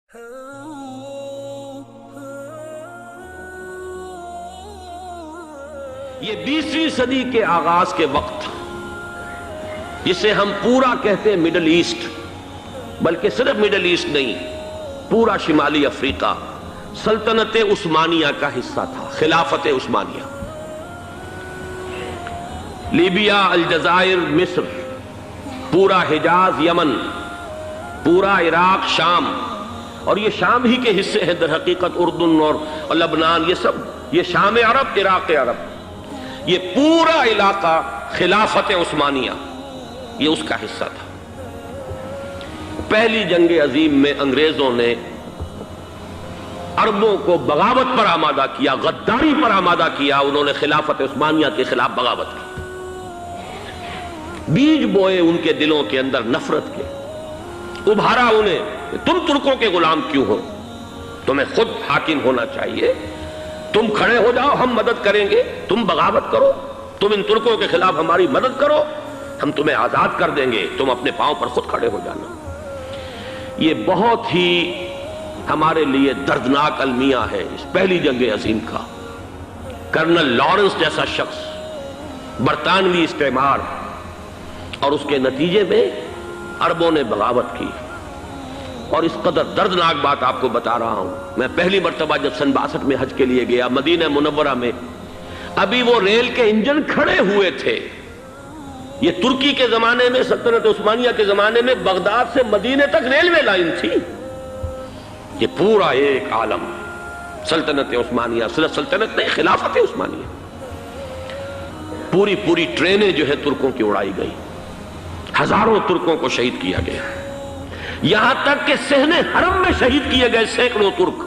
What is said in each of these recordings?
یہ 20ویں صدی کے آغاز کے وقت جسے ہم پورا کہتے ہیں مڈل ایسٹ، بلکہ صرف مڈل ایسٹ نہیں، پورا شمالی افریقہ سلطنت عثمانیہ کا حصہ تھا، خلافت عثمانیہ۔ لیبیا، الجزائر، مصر، پورا حجاز، یمن، پورا عراق، شام، اور یہ شام ہی کے حصے ہیں در حقیقت اردن اور لبنان، یہ شام عرب، عراق عرب، یہ پورا علاقہ خلافت عثمانیہ یہ اس کا حصہ تھا۔ پہلی جنگ عظیم میں انگریزوں نے عربوں کو بغاوت پر آمادہ کیا، غداری پر آمادہ کیا، انہوں نے خلافت عثمانیہ کے خلاف بغاوت کی، بیج بوئے ان کے دلوں کے اندر نفرت کے، ابھارا انہیں، تم ترکوں کے غلام کیوں ہو، تمہیں خود حاکم ہونا چاہیے، تم کھڑے ہو جاؤ، ہم مدد کریں گے، تم بغاوت کرو، تم ان ترکوں کے خلاف ہماری مدد کرو، ہم تمہیں آزاد کر دیں گے، تم اپنے پاؤں پر خود کھڑے ہو جانا۔ یہ بہت ہی ہمارے لیے دردناک المیہ ہے اس پہلی جنگ عظیم کا۔ کرنل لارنس جیسا شخص، برطانوی استعمار، اور اس کے نتیجے میں عربوں نے بغاوت کی۔ اور اس قدر دردناک بات آپ کو بتا رہا ہوں، میں پہلی مرتبہ جب سن 62 میں حج کے لیے گیا مدینہ منورہ میں، ابھی وہ ریل کے انجن کھڑے ہوئے تھے۔ یہ ترکی کے زمانے میں، سلطنت عثمانیہ کے زمانے میں بغداد سے مدینے تک ریلوے لائن تھی۔ یہ پورا ایک عالم سلطنت عثمانیہ، صرف سلطنت نہیں، خلافت عثمانیہ، پوری ٹرینیں جو ہے ترکوں کی اڑائی گئی، ہزاروں ترکوں کو شہید کیا گیا، یہاں تک کہ صحن حرم میں شہید کیے گئے سینکڑوں ترک۔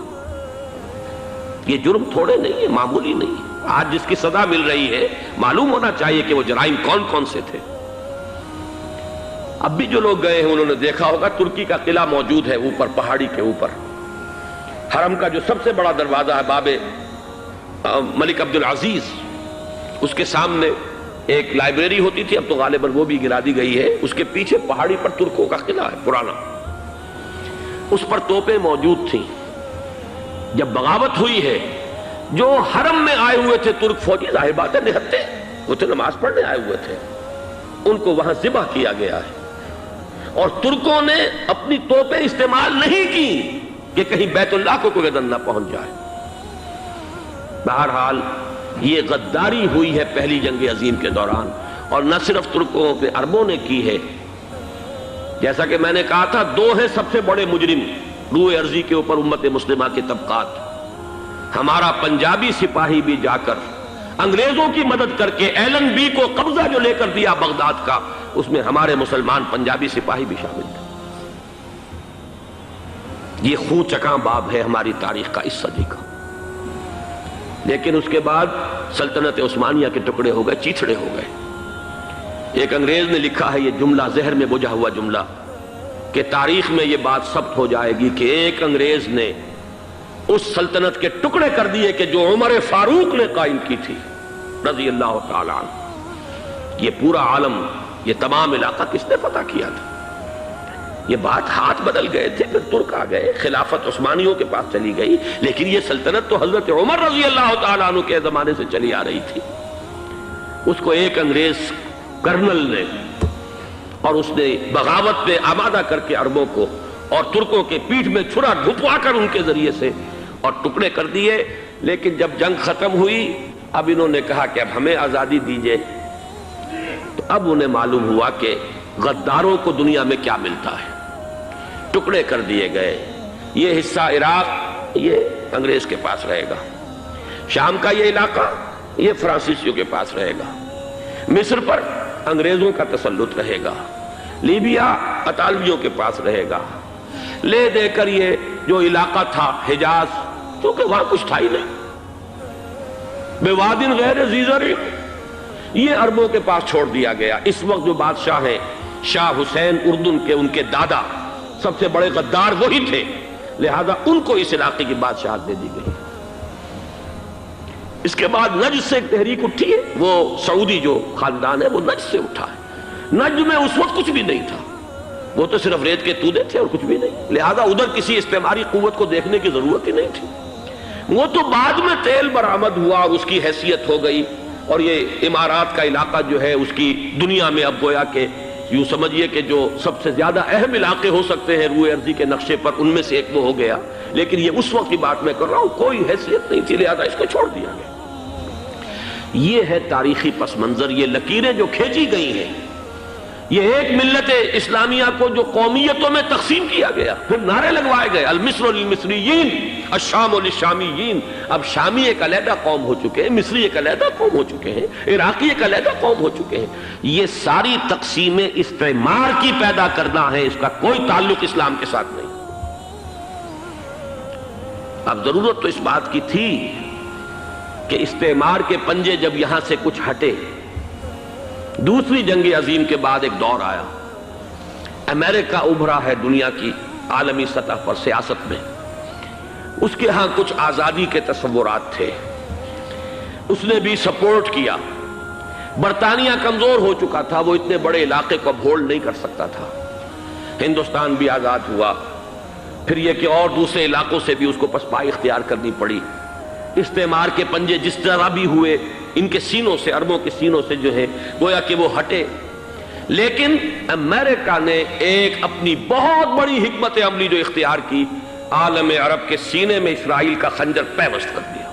یہ جرم تھوڑے نہیں ہے، معمولی نہیں ہے۔ آج جس کی سزا مل رہی ہے، معلوم ہونا چاہیے کہ وہ جرائم کون کون سے تھے۔ اب بھی جو لوگ گئے ہیں انہوں نے دیکھا ہوگا، ترکی کا قلعہ موجود ہے اوپر پہاڑی کے اوپر، حرم کا جو سب سے بڑا دروازہ ہے باب ملک عبدالعزیز، اس کے سامنے ایک لائبریری ہوتی تھی، اب تو غالباً وہ بھی گرا دی گئی ہے، اس کے پیچھے پہاڑی پر ترکوں کا قلعہ ہے پرانا، اس پر توپیں موجود تھیں۔ جب بغاوت ہوئی ہے، جو حرم میں آئے ہوئے تھے ترک فوجی، ظاہر بات ہے نہتے، وہ تو نماز پڑھنے آئے ہوئے تھے، ان کو وہاں ذبح کیا گیا ہے، اور ترکوں نے اپنی توپیں استعمال نہیں کی کہ کہیں بیت اللہ کو کوئی گدن نہ پہنچ جائے۔ بہرحال یہ غداری ہوئی ہے پہلی جنگ عظیم کے دوران، اور نہ صرف ترکوں پہ عربوں نے کی ہے۔ جیسا کہ میں نے کہا تھا، دو ہیں سب سے بڑے مجرم روئے ارضی کے اوپر امت مسلمہ کے طبقات۔ ہمارا پنجابی سپاہی بھی جا کر انگریزوں کی مدد کر کے ایلن بی کو قبضہ جو لے کر دیا بغداد کا، اس میں ہمارے مسلمان پنجابی سپاہی بھی شامل تھے۔ یہ خون چکاں باب ہے ہماری تاریخ کا اس صدی کا۔ لیکن اس کے بعد سلطنت عثمانیہ کے ٹکڑے ہو گئے، چیتھڑے ہو گئے۔ ایک انگریز نے لکھا ہے یہ جملہ، زہر میں بجھا ہوا جملہ، کہ تاریخ میں یہ بات ثبت ہو جائے گی کہ ایک انگریز نے اس سلطنت کے ٹکڑے کر دیے کہ جو عمر فاروق نے قائم کی تھی رضی اللہ تعالیٰ عنہ۔ یہ پورا عالم، یہ تمام علاقہ کس نے فتح کیا تھا؟ یہ بات ہاتھ بدل گئے تھے، پھر ترک آ گئے، خلافت عثمانیوں کے پاس چلی گئی، لیکن یہ سلطنت تو حضرت عمر رضی اللہ تعالیٰ عنہ کے زمانے سے چلی آ رہی تھی۔ اس کو ایک انگریز کرنل نے، اور اس نے بغاوت پہ آمادہ کر کے عربوں کو اور ترکوں کے پیٹھ میں چھرا ڈھپوا کر ان کے ذریعے سے اور ٹکڑے کر دیے۔ لیکن جب جنگ ختم ہوئی، اب انہوں نے کہا کہ اب ہمیں آزادی دیجئے، تو اب انہیں معلوم ہوا کہ غداروں کو دنیا میں کیا ملتا ہے۔ ٹکڑے کر دیے گئے۔ یہ حصہ عراق یہ انگریز کے پاس رہے گا، شام کا یہ علاقہ یہ فرانسیسیوں کے پاس رہے گا، مصر پر انگریزوں کا تسلط رہے گا، لیبیا اطالویوں کے پاس رہے گا، لے دے کر یہ جو علاقہ تھا حجاز، کیونکہ وہاں کچھ تھا ہی نہیں، بوادن غیر ذی زرع، یہ عربوں کے پاس چھوڑ دیا گیا۔ اس وقت جو بادشاہ ہیں شاہ حسین اردن کے، ان کے دادا سب سے بڑے غدار وہی تھے، لہذا ان کو اس علاقے کی بادشاہت دے دی گئی۔ اس کے بعد نجد سے ایک تحریک اٹھی ہے، وہ سعودی جو خاندان ہے وہ نجد سے اٹھا ہے۔ نجد میں اس وقت کچھ بھی نہیں تھا، وہ تو صرف ریت کے تودے تھے اور کچھ بھی نہیں، لہذا ادھر کسی استعماری قوت کو دیکھنے کی ضرورت ہی نہیں تھی۔ وہ تو بعد میں تیل برآمد ہوا اور اس کی حیثیت ہو گئی، اور یہ امارات کا علاقہ جو ہے اس کی دنیا میں اب گویا کہ یوں سمجھیے کہ جو سب سے زیادہ اہم علاقے ہو سکتے ہیں روئے ارضی کے نقشے پر، ان میں سے ایک وہ ہو گیا، لیکن یہ اس وقت کی بات میں کر رہا ہوں، کوئی حیثیت نہیں تھی، لہذا اس کو چھوڑ دیا گیا۔ یہ ہے تاریخی پس منظر، یہ لکیریں جو کھینچی گئی ہیں، یہ ایک ملت اسلامیہ کو جو قومیتوں میں تقسیم کیا گیا، پھر نعرے لگوائے گئے المصر للمصریین الشام للشامیین۔ اب شامی ایک علیحدہ قوم ہو چکے ہیں، مصری ایک علیحدہ قوم ہو چکے ہیں، عراقی ایک علیحدہ قوم ہو چکے ہیں۔ یہ ساری تقسیمیں استعمار کی پیدا کرنا ہے، اس کا کوئی تعلق اسلام کے ساتھ نہیں۔ اب ضرورت تو اس بات کی تھی کہ استعمار کے پنجے جب یہاں سے کچھ ہٹے، دوسری جنگ عظیم کے بعد ایک دور آیا، امریکہ ابھرا ہے دنیا کی عالمی سطح پر سیاست میں، اس کے ہاں کچھ آزادی کے تصورات تھے، اس نے بھی سپورٹ کیا۔ برطانیہ کمزور ہو چکا تھا، وہ اتنے بڑے علاقے کو اب ہولڈ نہیں کر سکتا تھا۔ ہندوستان بھی آزاد ہوا، پھر یہ کہ اور دوسرے علاقوں سے بھی اس کو پسپائی اختیار کرنی پڑی۔ استعمار کے پنجے جس طرح بھی ہوئے، ان کے سینوں سے، عربوں کے سینوں سے جو ہے گویا کہ وہ ہٹے، لیکن امریکہ نے ایک اپنی بہت بڑی حکمت عملی جو اختیار کی، عالم عرب کے سینے میں اسرائیل کا خنجر پیوست کر دیا،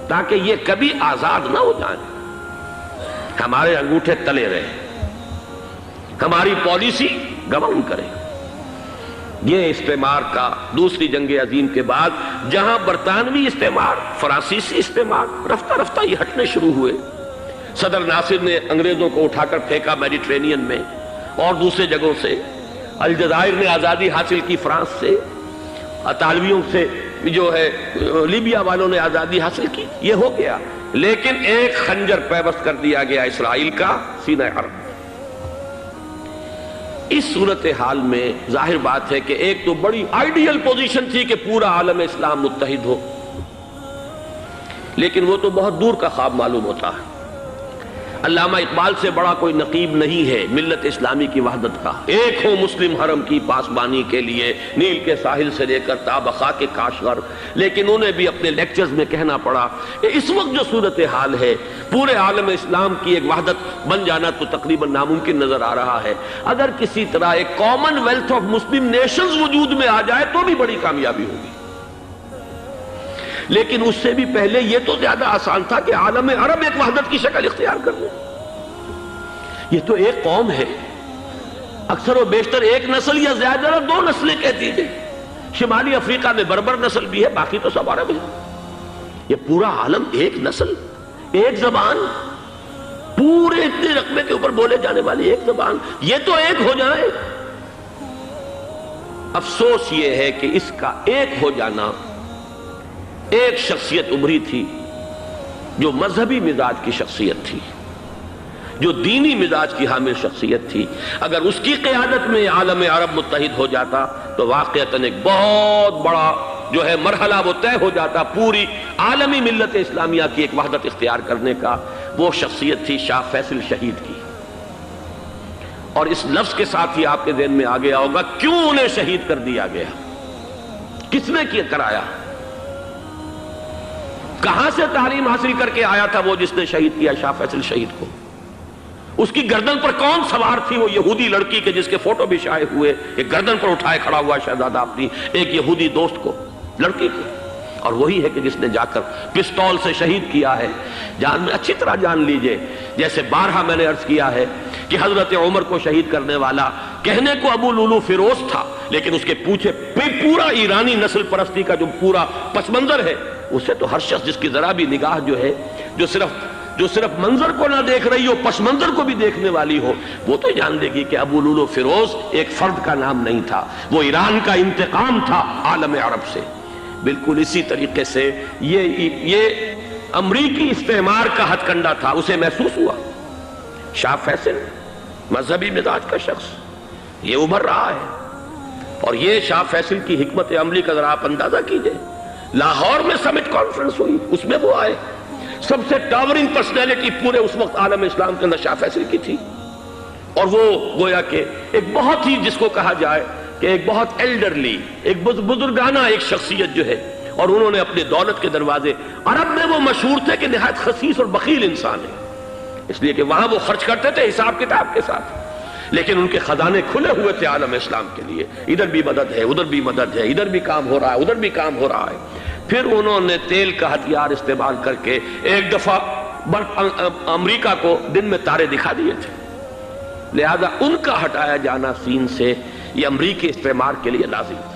تاکہ یہ کبھی آزاد نہ ہو جائیں، ہمارے انگوٹھے تلے رہے، ہماری پالیسی گورن کرے۔ یہ استعمار کا دوسری جنگ عظیم کے بعد جہاں برطانوی استعمار، فرانسیسی استعمار رفتہ رفتہ یہ ہٹنے شروع ہوئے، صدر ناصر نے انگریزوں کو اٹھا کر پھینکا میڈیٹرینین میں اور دوسرے جگہوں سے، الجزائر نے آزادی حاصل کی فرانس سے، اطالویوں سے جو ہے لیبیا والوں نے آزادی حاصل کی، یہ ہو گیا، لیکن ایک خنجر پیوست کر دیا گیا اسرائیل کا سینہ عرب۔ اس صورتحال میں ظاہر بات ہے کہ ایک تو بڑی آئیڈیل پوزیشن تھی کہ پورا عالم اسلام متحد ہو، لیکن وہ تو بہت دور کا خواب معلوم ہوتا ہے۔ علامہ اقبال سے بڑا کوئی نقیب نہیں ہے ملت اسلامی کی وحدت کا، ایک ہو مسلم حرم کی پاسبانی کے لیے نیل کے ساحل سے لے کر تا بخاک کاشغر، لیکن انہیں بھی اپنے لیکچرز میں کہنا پڑا کہ اس وقت جو صورتحال ہے پورے عالم اسلام کی ایک وحدت بن جانا تو تقریباً ناممکن نظر آ رہا ہے۔ اگر کسی طرح ایک common wealth of Muslim nations وجود میں آ جائے تو بھی بڑی کامیابی ہوگی، لیکن اس سے بھی پہلے یہ تو زیادہ آسان تھا کہ عالم عرب ایک وحدت کی شکل اختیار کر لے۔ یہ تو ایک قوم ہے، اکثر و بیشتر ایک نسل یا زیادہ دو نسلیں کہہ دیجئے، شمالی افریقہ میں بربر نسل بھی ہے، باقی تو سب عرب ہے۔ یہ پورا عالم ایک نسل، ایک زبان، پورے اتنے رقبے کے اوپر بولے جانے والی ایک زبان، یہ تو ایک ہو جائے۔ افسوس یہ ہے کہ اس کا ایک ہو جانا، ایک شخصیت ابھری تھی جو مذہبی مزاج کی شخصیت تھی، جو دینی مزاج کی حامل شخصیت تھی، اگر اس کی قیادت میں عالم عرب متحد ہو جاتا تو واقعتاً ایک بہت بڑا جو ہے مرحلہ وہ طے ہو جاتا پوری عالمی ملت اسلامیہ کی ایک وحدت اختیار کرنے کا۔ وہ شخصیت تھی شاہ فیصل شہید کی، اور اس لفظ کے ساتھ ہی آپ کے ذہن میں آ گیا ہوگا کیوں انہیں شہید کر دیا گیا، کس نے کیا کرایا، کہاں سے تعلیم حاصل کر کے آیا تھا وہ جس نے شہید کیا شاہ فیصل شہید کو، اس کی گردن پر کون سوار تھی، وہ یہودی لڑکی کے جس کے فوٹو بھی شائع ہوئے، ایک گردن پر اٹھائے کھڑا ہوا شہزادہ اپنی ایک یہودی دوست کو، لڑکی کو، اور وہی ہے کہ جس نے جا کر پستول سے شہید کیا ہے۔ جان میں اچھی طرح جان لیجئے، جیسے بارہا میں نے عرض کیا ہے کہ حضرت عمر کو شہید کرنے والا کہنے کو ابو لولو فیروز تھا، لیکن اس کے پیچھے پورا ایرانی نسل پرستی کا جو پورا پس منظر ہے، اسے تو ہر شخص جس کی ذرا بھی نگاہ جو ہے جو صرف منظر کو نہ دیکھ رہی ہو پس منظر کو بھی دیکھنے والی ہو، وہ تو جان دے گی کہ ابو لولو فیروز ایک فرد کا نام نہیں تھا، وہ ایران کا انتقام تھا عالم عرب سے۔ بالکل اسی طریقے سے یہ امریکی استعمار کا ہتھ کنڈا تھا، اسے محسوس ہوا۔ شاہ فیصل مذہبی مزاج کا شخص یہ ابھر رہا ہے، اور یہ شاہ فیصل کی حکمت عملی کا ذرا آپ اندازہ کیجئے۔ لاہور میں سمٹ کانفرنس ہوئی، اس میں وہ آئے، سب سے ٹاورنگ پرسنالٹی پورے اس وقت عالم اسلام کے اندر شاہ فیصل کی تھی، اور وہ گویا کہ ایک بہت ہی جس کو کہا جائے کہ ایک بہت ایلڈرلی، ایک بزرگانہ ایک شخصیت جو ہے، اور انہوں نے اپنے دولت کے دروازے، عرب میں وہ مشہور تھے کہ نہایت خسیس اور بخیل انسان ہے، اس لیے کہ وہاں وہ خرچ کرتے تھے حساب کتاب کے ساتھ، لیکن ان کے خزانے کھلے ہوئے تھے عالم اسلام کے لیے، ادھر بھی مدد ہے، ادھر بھی مدد ہے، ادھر بھی کام ہو رہا ہے، ادھر بھی کام ہو رہا ہے۔ پھر انہوں نے تیل کا ہتھیار استعمال کر کے ایک دفعہ امریکہ کو دن میں تارے دکھا دیے تھے، لہذا ان کا ہٹایا جانا سین سے یہ امریکی استعمار کے لیے لازم تھا۔